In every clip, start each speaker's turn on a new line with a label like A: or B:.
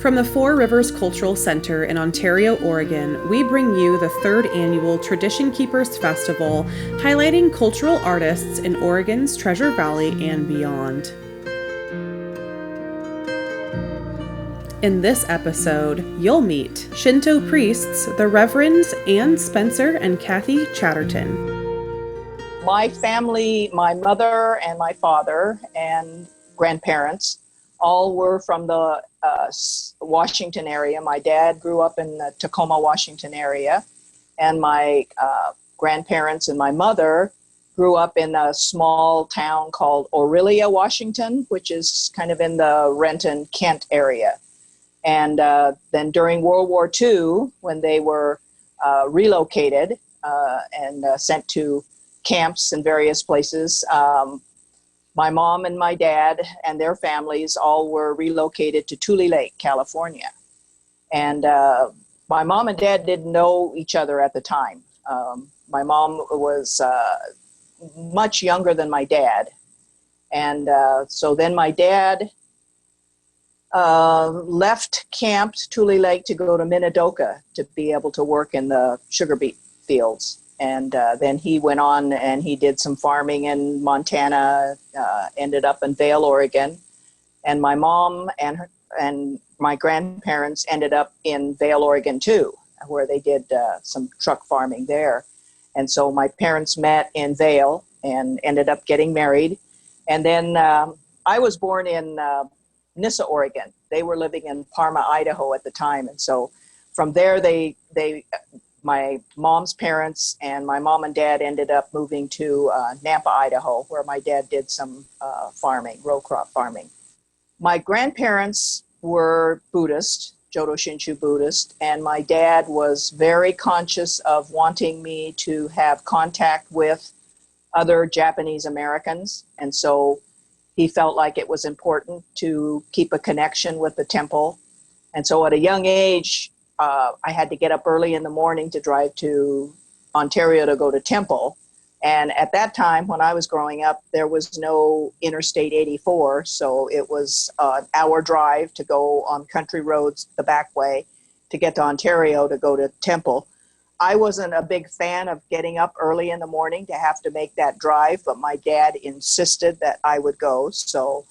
A: From the Four Rivers Cultural Center in Ontario, Oregon, we bring you the third annual Tradition Keepers Festival, highlighting cultural artists in Oregon's Treasure Valley and beyond. In this episode, you'll meet Shinto priests, the Reverends Ann Spencer and Kathy Chatterton.
B: My family, my mother and my father and grandparents, all were from the Washington area. My dad grew up in the Tacoma, Washington area, and my grandparents and my mother grew up in a small town called Orillia, Washington, which is kind of in the Renton, Kent area. And then during World War II, when they were relocated and sent to camps in various places, my mom and my dad and their families all were relocated to Tule Lake, California. And my mom and dad didn't know each other at the time. My mom was much younger than my dad. And so then my dad left camp Tule Lake to go to Minidoka to be able to work in the sugar beet fields. And then he went on and he did some farming in Montana, ended up in Vail, Oregon. And my mom and my grandparents ended up in Vail, Oregon too, where they did some truck farming there. And so my parents met in Vail and ended up getting married. And then I was born in Nyssa, Oregon. They were living in Parma, Idaho at the time. And so from there, my mom's parents and my mom and dad ended up moving to Nampa, Idaho, where my dad did some farming, row crop farming. My grandparents were Buddhist, Jodo Shinshu Buddhist, and my dad was very conscious of wanting me to have contact with other Japanese Americans. And so he felt like it was important to keep a connection with the temple. And so at a young age, I had to get up early in the morning to drive to Ontario to go to temple. And at that time, when I was growing up, there was no Interstate 84. So it was an hour drive to go on country roads the back way to get to Ontario to go to temple. I wasn't a big fan of getting up early in the morning to have to make that drive, but my dad insisted that I would go. So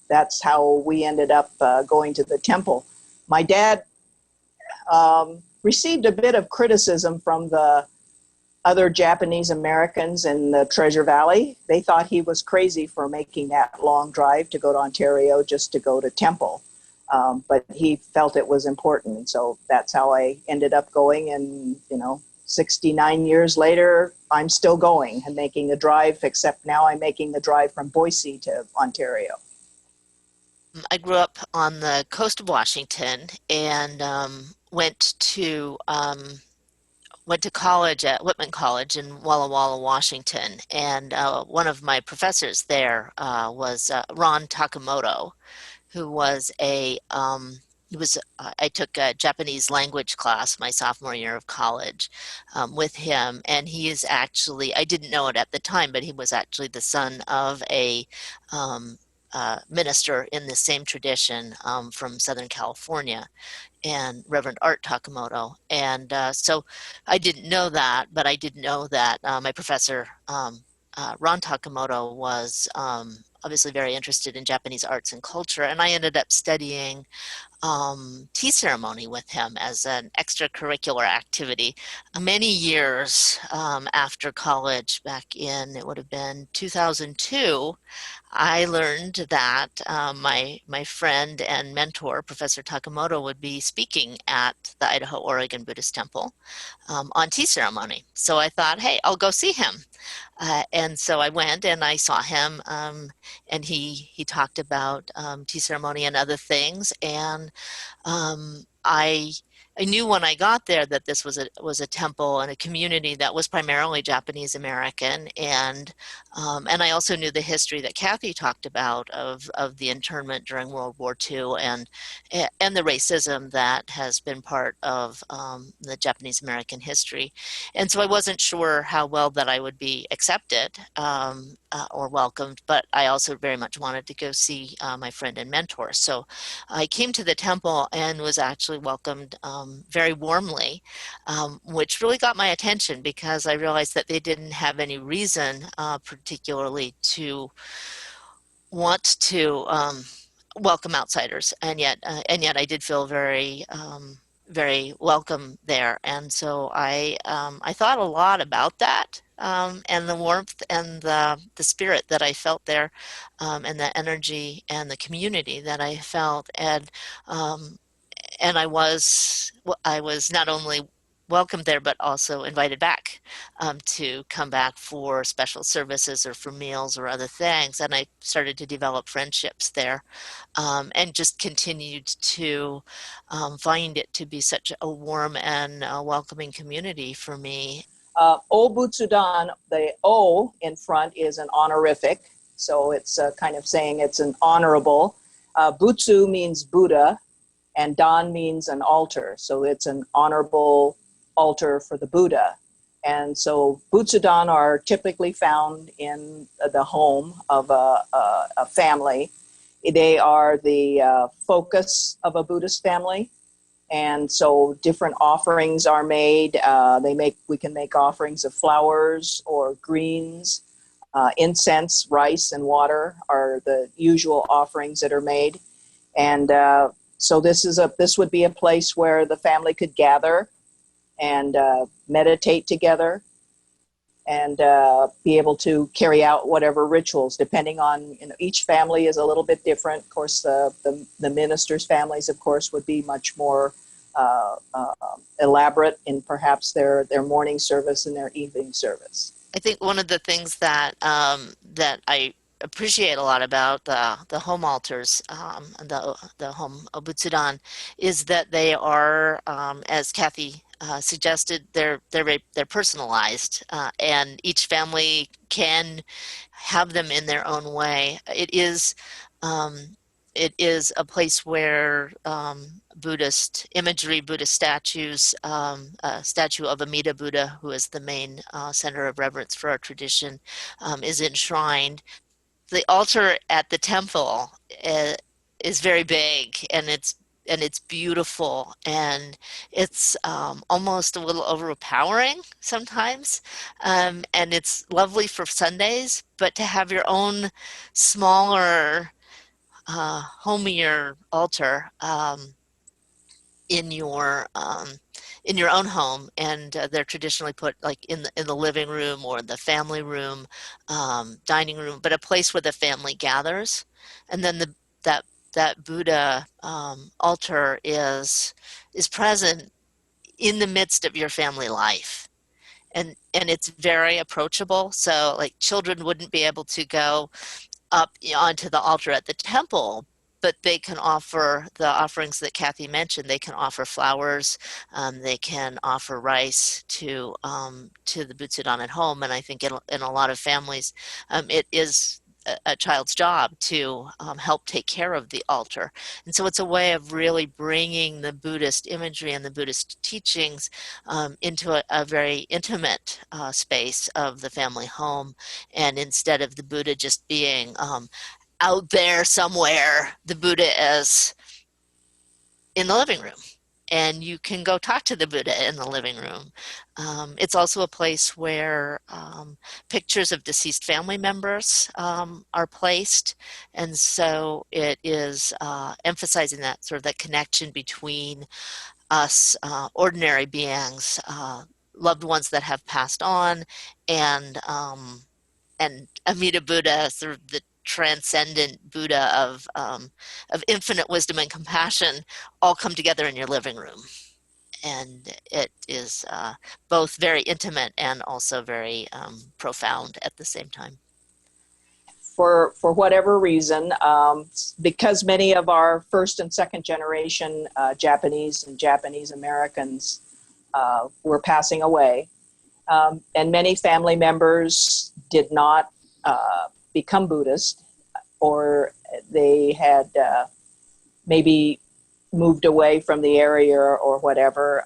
B: that's how we ended up going to the temple. My dad received a bit of criticism from the other Japanese Americans in the Treasure Valley. They thought he was crazy for making that long drive to go to Ontario just to go to temple. But he felt it was important. And so that's how I ended up going. And, 69 years later, I'm still going and making the drive, except now I'm making the drive from Boise to Ontario.
C: I grew up on the coast of Washington and went to college at Whitman College in Walla Walla, Washington. And one of my professors there was Ron Takamoto, who was I took a Japanese language class my sophomore year of college with him, and he is actually, I didn't know it at the time, but he was actually the son of a minister in the same tradition from Southern California, and Reverend Art Takamoto. And so I didn't know that, but I did know that my professor, Ron Takamoto, was obviously very interested in Japanese arts and culture, and I ended up studying tea ceremony with him as an extracurricular activity. Many years after college, back in, it would have been 2002, I learned that my friend and mentor, Professor Takamoto, would be speaking at the Idaho-Oregon Buddhist Temple on tea ceremony. So I thought, hey, I'll go see him. And so I went and I saw him, and he talked about tea ceremony and other things. And I I knew when I got there that this was a temple and a community that was primarily Japanese American, and I also knew the history that Kathy talked about of the internment during World War II and the racism that has been part of the Japanese American history, and so I wasn't sure how well that I would be accepted or welcomed, but I also very much wanted to go see my friend and mentor. So I came to the temple and was actually welcomed very warmly, which really got my attention because I realized that they didn't have any reason, particularly, to want to welcome outsiders, and yet I did feel very welcome there, and so I thought a lot about that. And the warmth and the spirit that I felt there, and the energy and the community that I felt, um, and I was not only welcomed there but also invited back to come back for special services or for meals or other things, and I started to develop friendships there, and just continued to find it to be such a warm and welcoming community for me.
B: O Butsudan, the O in front is an honorific, so it's kind of saying it's an honorable. Butsu means Buddha, and Dan means an altar, so it's an honorable altar for the Buddha. And so Butsudan are typically found in the home of a family. They are the focus of a Buddhist family, and so different offerings are made. We can make offerings of flowers or greens, incense, rice, and water are the usual offerings that are made. And so this would be a place where the family could gather and meditate together and be able to carry out whatever rituals, depending on, each family is a little bit different. Of course, the ministers' families, of course, would be much more uh, uh, elaborate in perhaps their morning service and their evening service.
C: I think one of the things that I appreciate a lot about the home altars, the home obutsudan, is that they are, as Kathy suggested, they're personalized, and each family can have them in their own way. Um, it is a place where Buddhist imagery, Buddhist statues, a statue of Amida Buddha, who is the main center of reverence for our tradition, is enshrined. The altar at the temple is very big, and it's beautiful, and it's almost a little overpowering sometimes, and it's lovely for Sundays. But to have your own smaller, homier altar in your own home, and they're traditionally put like in the living room or the family room, dining room, but a place where the family gathers, and then that that Buddha altar is present in the midst of your family life. And it's very approachable, so like children wouldn't be able to go up onto the altar at the temple, but they can offer the offerings that Kathy mentioned. They can offer flowers, they can offer rice to the Butsudan at home, and I think in a lot of families, it is a child's job to help take care of the altar. And so it's a way of really bringing the Buddhist imagery and the Buddhist teachings into a very intimate space of the family home. And instead of the Buddha just being out there somewhere, the Buddha is in the living room. And you can go talk to the Buddha in the living room. It's also a place where pictures of deceased family members are placed. And so it is emphasizing that sort of that connection between us, ordinary beings, loved ones that have passed on, and Amida Buddha, sort of the transcendent Buddha of infinite wisdom and compassion, all come together in your living room. And it is both very intimate and also very profound at the same time.
B: for whatever reason, because many of our first and second generation Japanese and Japanese Americans were passing away, and many family members did not become Buddhist, or they had maybe moved away from the area or whatever.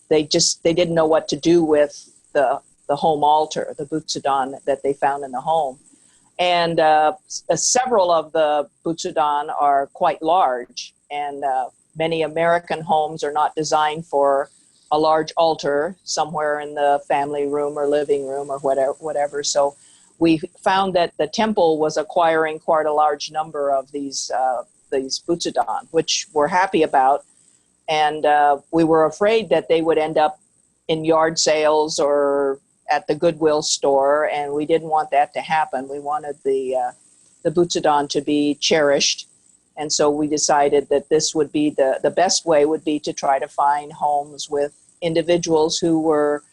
B: They didn't know what to do with the home altar, the Butsudan that they found in the home. And several of the Butsudan are quite large, and many American homes are not designed for a large altar somewhere in the family room or living room or whatever. So we found that the temple was acquiring quite a large number of these Butsudan, which we're happy about. And we were afraid that they would end up in yard sales or at the Goodwill store, and we didn't want that to happen. We wanted the Butsudan to be cherished, and so we decided that this would be the best way would be to try to find homes with individuals who were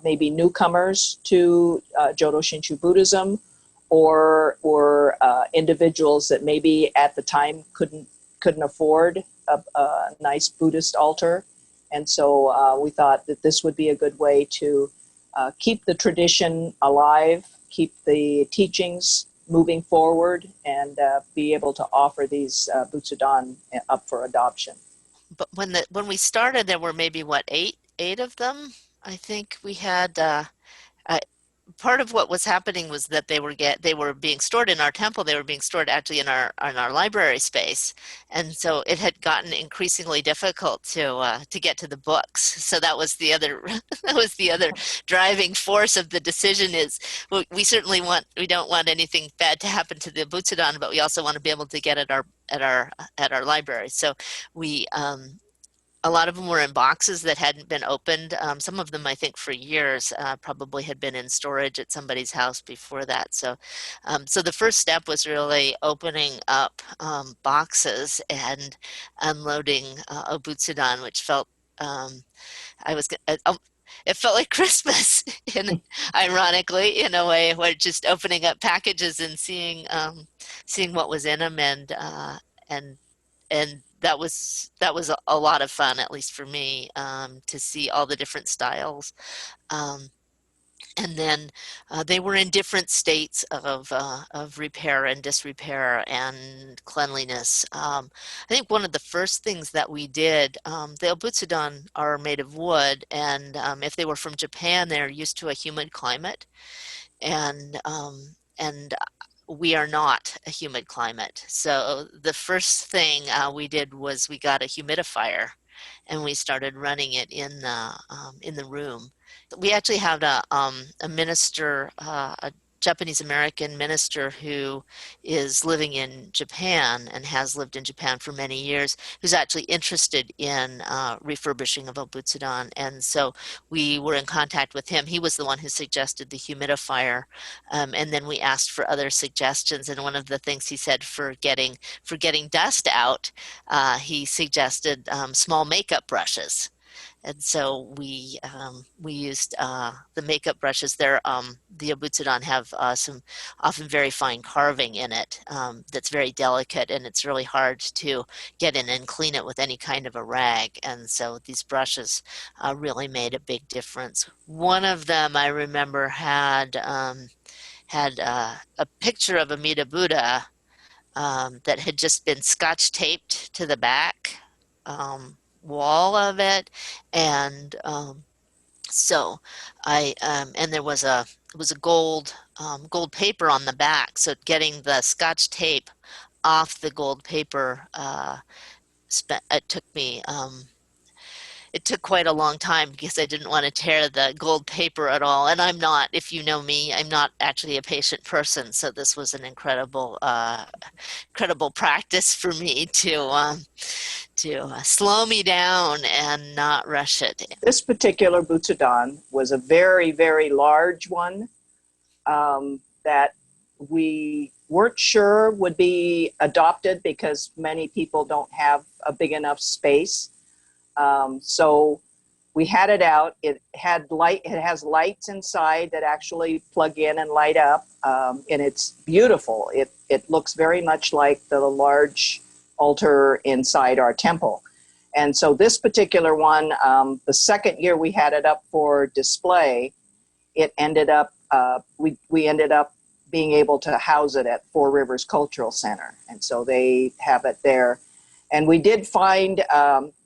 B: maybe newcomers to Jodo Shinshu Buddhism, or individuals that maybe at the time couldn't afford a nice Buddhist altar. And so we thought that this would be a good way to keep the tradition alive, keep the teachings moving forward, and be able to offer these Butsudan up for adoption.
C: But when we started, there were maybe eight of them. I think we had part of what was happening was that they were being stored in our temple. They were being stored actually in our library space, and so it had gotten increasingly difficult to get to the books. So that was the other driving force of the decision. Is we don't want anything bad to happen to the Butsudan, but we also want to be able to get at our library. So we. A lot of them were in boxes that hadn't been opened. Some of them, I think, for years, probably had been in storage at somebody's house before that. So, so the first step was really opening up boxes and unloading Obutsudan, which felt it felt like Christmas, ironically, in a way, where just opening up packages and seeing what was in them, and that was a lot of fun, at least for me, to see all the different styles. And then they were in different states of repair and disrepair and cleanliness. I think one of the first things that we did, the Obutsudan are made of wood, and if they were from Japan, they're used to a humid climate, and we are not a humid climate. So the first thing we did was we got a humidifier, and we started running it in the room. We actually had a minister, a Japanese American minister who is living in Japan and has lived in Japan for many years, who's actually interested in refurbishing of Obutsudan. And so we were in contact with him. He was the one who suggested the humidifier. And then we asked for other suggestions. And one of the things he said for getting dust out, he suggested small makeup brushes. And so we used the makeup brushes. The Obutsudan have some often very fine carving in it that's very delicate, and it's really hard to get in and clean it with any kind of a rag. And so these brushes really made a big difference. One of them I remember had a picture of Amida Buddha that had just been scotch taped to the back wall of it, and so and there was it was a gold paper on the back, so getting the scotch tape off the gold paper it took quite a long time because I didn't want to tear the gold paper at all. And I'm not, if you know me, I'm not actually a patient person. So this was an incredible practice for me to slow me down and not rush it.
B: This particular Butsudan was a very, very large one that we weren't sure would be adopted because many people don't have a big enough space. So we had it out. It had light. It has lights inside that actually plug in and light up, and it's beautiful. It looks very much like the large altar inside our temple. And so this particular one, the second year we had it up for display, it ended up we ended up being able to house it at Four Rivers Cultural Center, and so they have it there. And we did find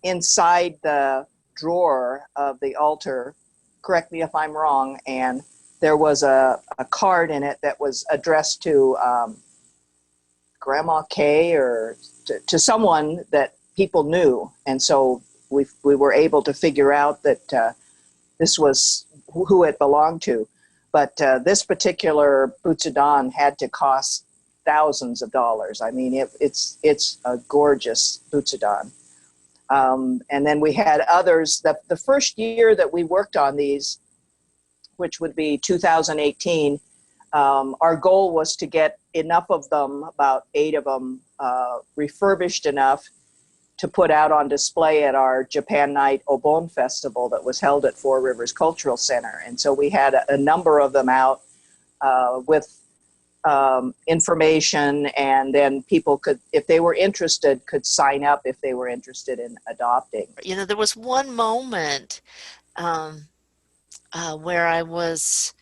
B: inside the drawer of the altar, correct me if I'm wrong, and there was a card in it that was addressed to Grandma Kay or to someone that people knew. And so we were able to figure out that this was who it belonged to. But this particular Butsudan had to cost thousands of dollars. I mean, it's a gorgeous Butsudan. And then we had others. The first year that we worked on these, which would be 2018, our goal was to get enough of them, about 8 of them, refurbished enough to put out on display at our Japan Night Obon Festival that was held at Four Rivers Cultural Center. And so we had a number of them out with information, and then people could, if they were interested, could sign up if they were interested in adopting.
C: You know, there was one moment where I was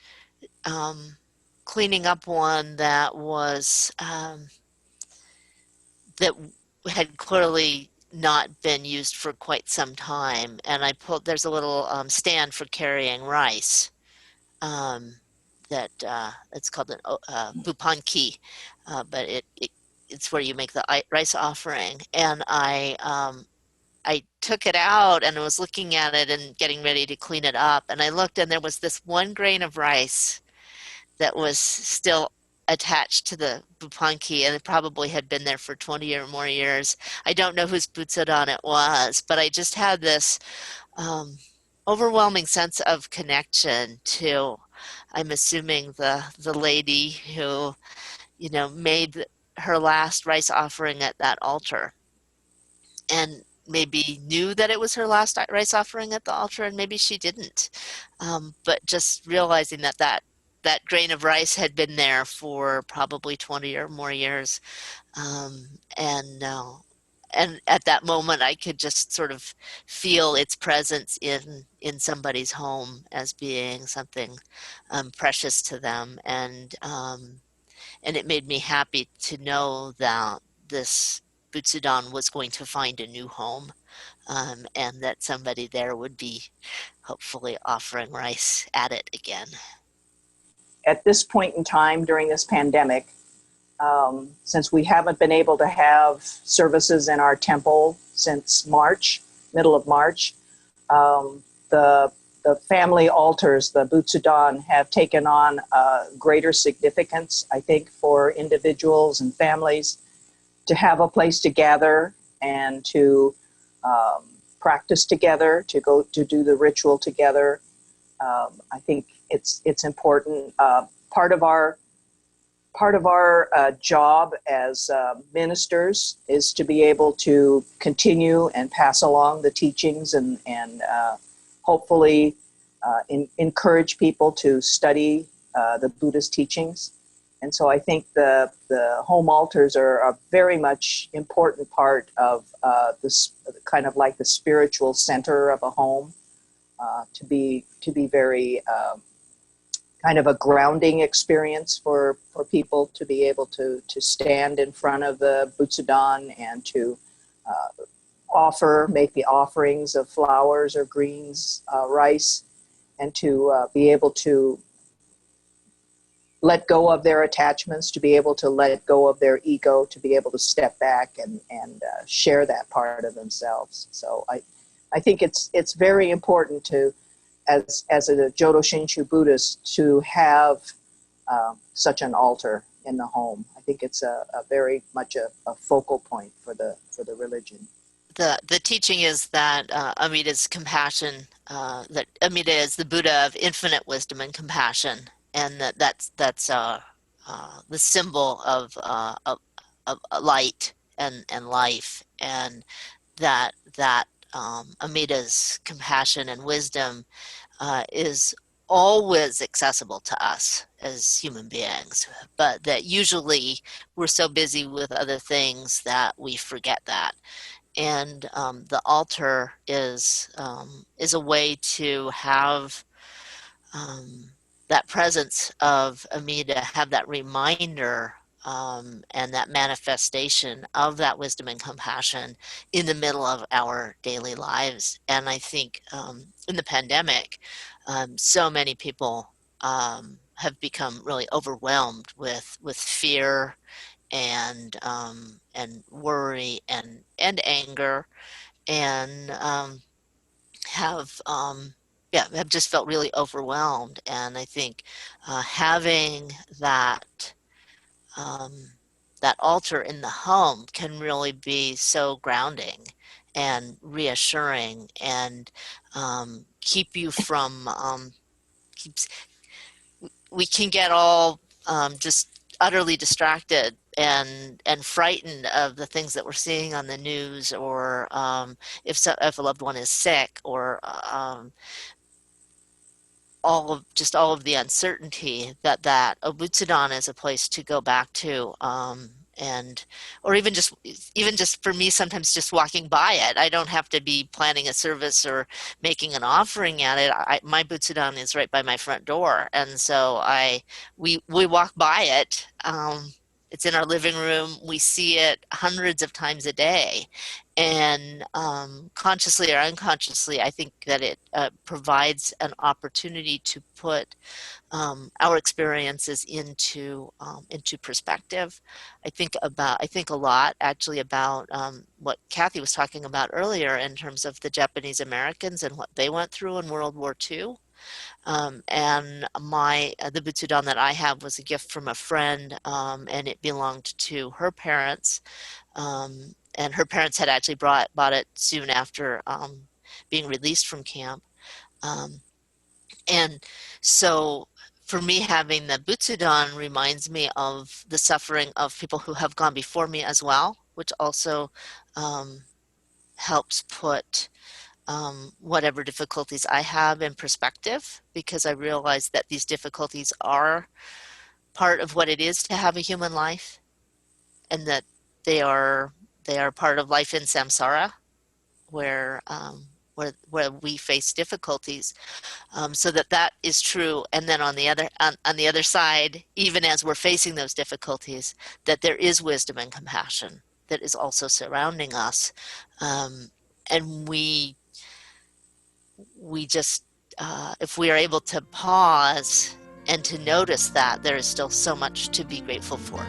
C: cleaning up one that was that had clearly not been used for quite some time, and I pulled. There's a little stand for carrying rice. That it's called an bupanki, but it's where you make the rice offering. And I took it out and I was looking at it and getting ready to clean it up, and I looked and there was this one grain of rice that was still attached to the bupanki, and it probably had been there for 20 or more years. I don't know whose butsudan it was, but I just had this overwhelming sense of connection to, I'm assuming, the lady who, you know, made her last rice offering at that altar, and maybe knew that it was her last rice offering at the altar, and maybe she didn't. But just realizing that grain of rice had been there for probably 20 or more years, and at that moment I could just sort of feel its presence in somebody's home as being something precious to them, and it made me happy to know that this Butsudan was going to find a new home, and that somebody there would be hopefully offering rice at it again.
B: At this point in time during this pandemic, since we haven't been able to have services in our temple since March, middle of March, the family altars, the Butsudan, have taken on greater significance, I think, for individuals and families to have a place to gather and to practice together, to go to do the ritual together. I think it's important. Part of our job as ministers is to be able to continue and pass along the teachings and hopefully encourage people to study the Buddha's teachings. And so I think the home altars are a very much important part of this, kind of like the spiritual center of a home, to be very kind of a grounding experience for people to be able to stand in front of the Butsudan and to make the offerings of flowers or greens, rice, and to be able to let go of their attachments, to be able to let go of their ego, to be able to step back and share that part of themselves. So I think it's very important to, as a Jodo Shinshu Buddhist, to have such an altar in the home. I think it's a very much a focal point for the religion.
C: The teaching is that Amida is compassion, that Amida is the Buddha of infinite wisdom and compassion, and that's the symbol of light and life, and that Amida's compassion and wisdom is always accessible to us as human beings, but that usually we're so busy with other things that we forget that. And the altar is a way to have that presence of Amida, have that reminder and that manifestation of that wisdom and compassion in the middle of our daily lives. And I think in the pandemic, so many people have become really overwhelmed with fear and worry and anger and have yeah, have just felt really overwhelmed. And I think having um, that altar in the home can really be so grounding and reassuring and keep you from keeps we can get all just utterly distracted and frightened of the things that we're seeing on the news, or if a loved one is sick, or all of the uncertainty. That Obutsudan is a place to go back to, and or even just for me, sometimes just walking by it. I don't have to be planning a service or making an offering at it. My Butsudan is right by my front door, and so we walk by it. It's in our living room. We see it hundreds of times a day, and consciously or unconsciously, I think that it provides an opportunity to put our experiences into perspective. I think a lot actually about what Kathy was talking about earlier in terms of the Japanese Americans and what they went through in World War II. And the Butsudan that I have was a gift from a friend, and it belonged to her parents. And her parents had actually bought it soon after being released from camp. Um, and so for me, having the Butsudan reminds me of the suffering of people who have gone before me as well, which also um, helps put whatever difficulties I have in perspective, because I realize that these difficulties are part of what it is to have a human life, and that they are they are part of life in samsara, where where we face difficulties, so that is true. And then on the other side, even as we're facing those difficulties, that there is wisdom and compassion that is also surrounding us, and we just if we are able to pause and to notice that, there is still so much to be grateful for.